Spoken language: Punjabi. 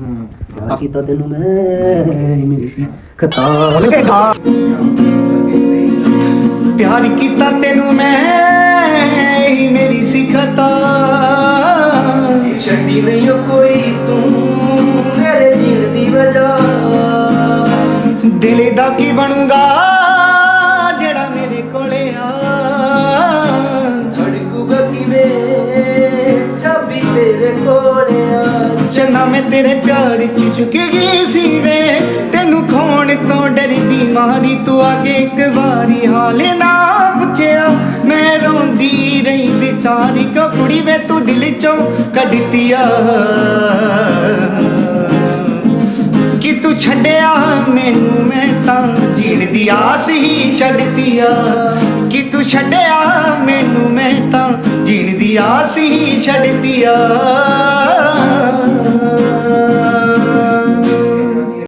ਪਿਆਰ ਕੀਤਾ ਤੈਨੂੰ ਮੈਂ ਮੇਰੀ ਸੀ ਖਤਾ ਪਿਆਰ ਕੀਤਾ ਤੈਨੂੰ ਮੈਂ ਮੇਰੀ ਸੀ ਖਤਾ ਛੱਡੀ ਨਹੀਂ ਓ ਕੋਈ ਤੂੰ ਮੇਰੇ ਜੀਣ ਦੀ ਵਜ੍ਹਾ ਦਿਲ ਦਾ ਕੀ ਬਣੂਗਾ ਜਿਹੜਾ ਮੇਰੇ ਕੋਲੇ ਆ ਛੜਕੂਗਾ ਕਿਵੇਂ ਚਾਬੀ ਤੇਰੇ ਕੋਲ ਆ ਚੰਨਾ ਮੈਂ ਤੇਰੇ ਪਿਆਰ ਚ ਝੁਕ ਗਈ ਸੀ ਵੇ ਤੈਨੂੰ ਖੋਣ ਤੋਂ ਡਰਦੀ ਮਾਰੀ ਤੂੰ ਆ ਕੇ ਇੱਕ ਵਾਰੀ ਹਾਲ ਨਾ ਪੁੱਛਿਆ ਮੈਂ ਰੋਂਦੀ ਰਹੀ ਵਿਚਾਰੀ ਕਿਉਂ ਕੁੜੀ ਵੇ ਤੂੰ ਦਿਲ ਚੋਂ ਕੱਢਤੀ ਆ ਕਿ ਤੂੰ ਛੱਡਿਆ ਮੈਨੂੰ ਮੈਂ ਤਾਂ ਜੀਣ ਦੀ ਆਸ ਹੀ ਛੱਡਤੀ ਆ ਕਿ ਤੂੰ ਛੱਡਿਆ ਮੈਨੂੰ ਮੈਂ ਤਾਂ ਜੀਣ ਦੀ ਆਸ ਹੀ ਛੱਡਤੀ ਆ